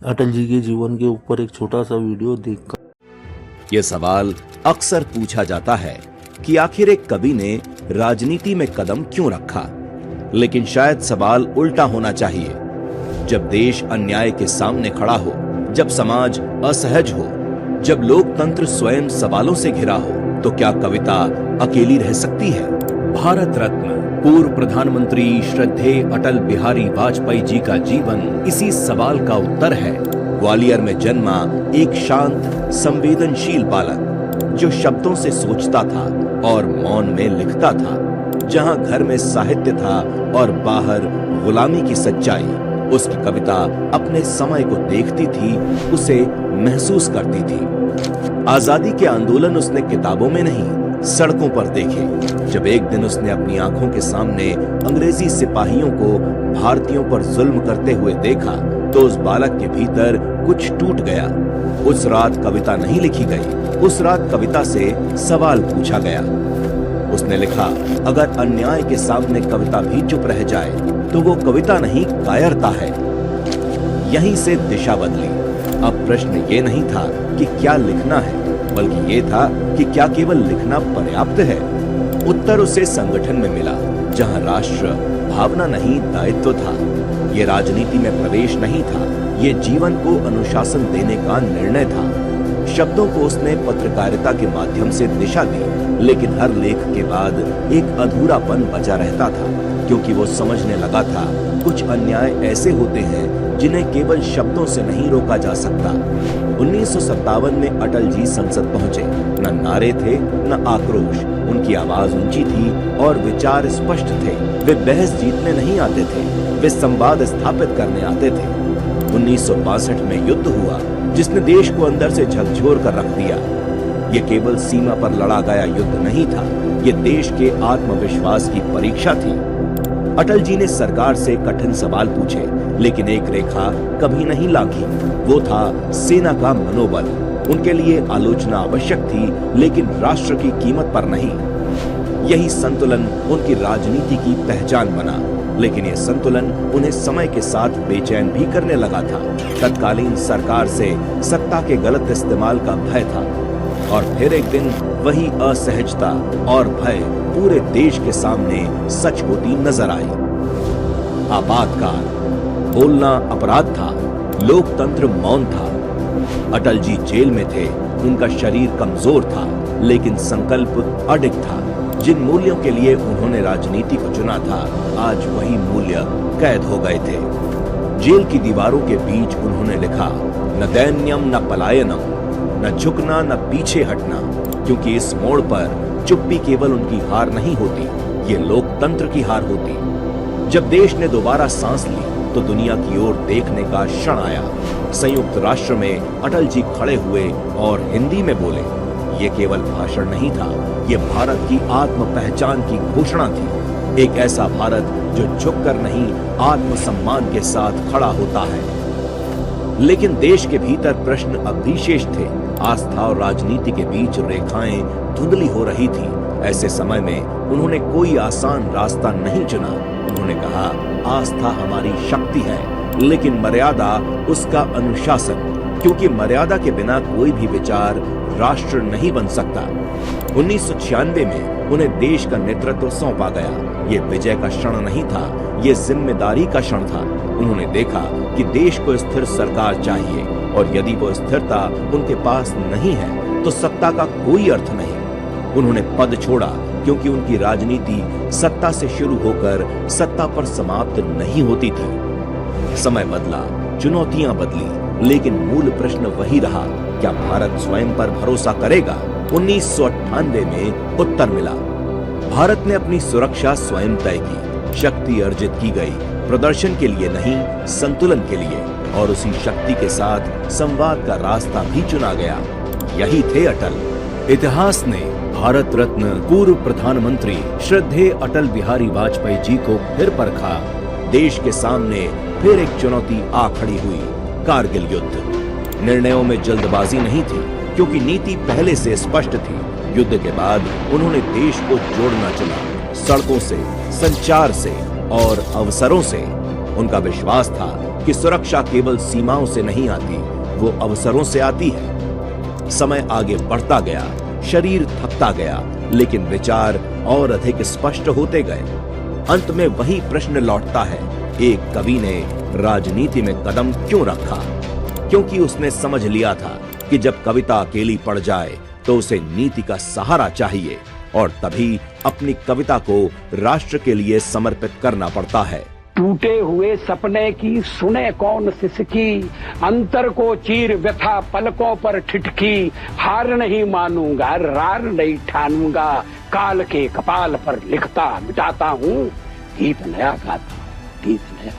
अटल जी के जीवन के ऊपर एक छोटा सा वीडियो देखकर ये सवाल अक्सर पूछा जाता है कि आखिर एक कवि ने राजनीति में कदम क्यों रखा, लेकिन शायद सवाल उल्टा होना चाहिए। जब देश अन्याय के सामने खड़ा हो, जब समाज असहज हो, जब लोकतंत्र स्वयं सवालों से घिरा हो, तो क्या कविता अकेली रह सकती है? भारत रत्न पूर्व प्रधानमंत्री श्रद्धेय अटल बिहारी वाजपेयी जी का जीवन इसी सवाल का उत्तर है। ग्वालियर में जन्मा एक शांत, संवेदनशील बालक जो शब्दों से सोचता था और मौन में लिखता था, जहां घर में साहित्य था और बाहर गुलामी की सच्चाई। उसकी कविता अपने समय को देखती थी, उसे महसूस करती थी। आजादी के आंदोलन उसने किताबों में नहीं, सड़कों पर देखे। जब एक दिन उसने अपनी आंखों के सामने अंग्रेजी सिपाहियों को भारतीयों पर जुल्म करते हुए देखा, तो उस बालक के भीतर कुछ टूट गया। उस रात कविता नहीं लिखी गई, उस रात कविता से सवाल पूछा गया। उसने लिखा, अगर अन्याय के सामने कविता भी चुप रह जाए तो वो कविता नहीं, कायरता है। यहीं से दिशा बदली। अब प्रश्न ये नहीं था कि क्या लिखना है, बल्कि ये था कि क्या केवल लिखना पर्याप्त है। उत्तर उसे संगठन में मिला, जहां राष्ट्र भावना नहीं, दायित्व था। ये राजनीति में प्रवेश नहीं था, ये जीवन को अनुशासन देने का निर्णय था। शब्दों को उसने पत्रकारिता के माध्यम से दिशा दी, लेकिन हर लेख के बाद एक अधूरापन बचा रहता था, क्योंकि वो समझने लगा था कुछ अन्याय ऐसे होते हैं जिन्हें केवल शब्दों से नहीं रोका जा सकता। 1957 में अटल जी संसद पहुंचे। न नारे थे, न आक्रोश। उनकी आवाज ऊंची थी और विचार स्पष्ट थे। वे बहस जीतने नहीं आते थे, वे संवाद स्थापित करने आते थे। 1962 में युद्ध हुआ, जिसने देश को अंदर से झकझोर कर रख दिया। ये केवल सीमा पर लड़ा गया युद्ध नहीं था, ये देश के आत्मविश्वास की परीक्षा थी। अटल जी ने सरकार से कठिन सवाल पूछे, लेकिन एक रेखा कभी नहीं लांघी, वो था सेना का मनोबल। उनके लिए आलोचना आवश्यक थी, लेकिन राष्ट्र की कीमत पर नहीं। यही संतुलन उनकी राजनीति की पहचान बना, लेकिन यह संतुलन उन्हें समय के साथ बेचैन भी करने लगा था। तत्कालीन सरकार से सत्ता के गलत इस्तेमाल का भय था, और फिर एक दिन वही असहजता और भय पूरे देश के सामने सच होती नजर आई। आपातकाल, बोलना अपराध था, लोकतंत्र मौन था। अटल जी जेल में थे, उनका शरीर कमजोर था, लेकिन संकल्प अडिग था। जिन मूल्यों के लिए उन्होंने राजनीति को चुना था, आज वही मूल्य कैद हो गए थे। जेल की दीवारों के बीच उन्होंने लिखा, न दैन्यम न पलायनम, न झुकना न पीछे हटना, क्योंकि इस मोड़ पर चुप्पी केवल उनकी हार नहीं होती, ये लोकतंत्र की हार होती। जब देश ने दोबारा सांस ली, तो दुनिया की ओर देखने का क्षण आया। संयुक्त राष्ट्र में अटल जी खड़े हुए और हिंदी में बोले। ये केवल भाषण नहीं था, ये भारत की आत्म पहचान की घोषणा थी। एक ऐसा भारत जो झुककर नहीं, आत्मसम्मान के साथ खड़ा होता है। लेकिन देश के भीतर प्रश्न अब भी शेष थे। आस्था और राजनीति के बीच रेखाएं धुंधली हो रही थी। ऐसे समय में उन्होंने कोई आसान रास्ता नहीं चुना। उन्होंने कहा, आस्था हमारी शक्ति है, लेकिन मर्यादा उसका अनुशासन, क्योंकि मर्यादा के बिना कोई भी विचार राष्ट्र नहीं बन सकता। 1996 में उन्हें देश का नेतृत्व सौंपा गया। ये विजय का क्षण नहीं था, ये जिम्मेदारी का क्षण था। उन्होंने देखा कि देश को स्थिर सरकार चाहिए, और यदि वो स्थिरता उनके पास नहीं है तो सत्ता का कोई अर्थ नहीं। उन्होंने पद छोड़ा, क्योंकि उनकी राजनीति सत्ता से शुरू होकर सत्ता पर समाप्त नहीं होती थी। समय बदला, चुनौतियां बदली, लेकिन मूल प्रश्न वही रहा, क्या भारत स्वयं पर भरोसा करेगा? 1998 में उत्तर मिला। भारत ने अपनी सुरक्षा स्वयं तय की। शक्ति अर्जित की गई, प्रदर्शन के लिए नहीं, संतुलन के लिए, और उसी शक्ति के साथ संवाद का रास्ता भी चुना गया। यही थे अटल। इतिहास ने भारत रत्न पूर्व प्रधानमंत्री श्रद्धेय अटल बिहारी वाजपेयी जी को फिर परखा। देश के सामने फिर एक चुनौती आ खड़ी हुई, कारगिल युद्ध। निर्णयों में जल्दबाजी नहीं थी, क्योंकि नीति पहले से स्पष्ट थी। युद्ध के बाद उन्होंने देश को जोड़ना चुना, सड़कों से, संचार से और अवसरों से। उनका विश्वास था कि सुरक्षा केवल सीमाओं से नहीं आती, वो अवसरों से आती है। समय आगे बढ़ता गया, शरीर थकता गया, लेकिन विचार और अधिक स्पष्ट होते गए। अंत में वही प्रश्न लौटता है, एक कवि ने राजनीति में कदम क्यों रखा? क्योंकि उसने समझ लिया था कि जब कविता अकेली पड़ जाए तो उसे नीति का सहारा चाहिए, और तभी अपनी कविता को राष्ट्र के लिए समर्पित करना पड़ता है। टूटे हुए सपने की सुने कौन सिसकी, अंतर को चीर व्यथा पलकों पर ठिठकी, हार नहीं मानूंगा रार नहीं ठानूंगा, काल के कपाल पर लिखता मिटाता हूँ, गीत नया गाता गीत नया।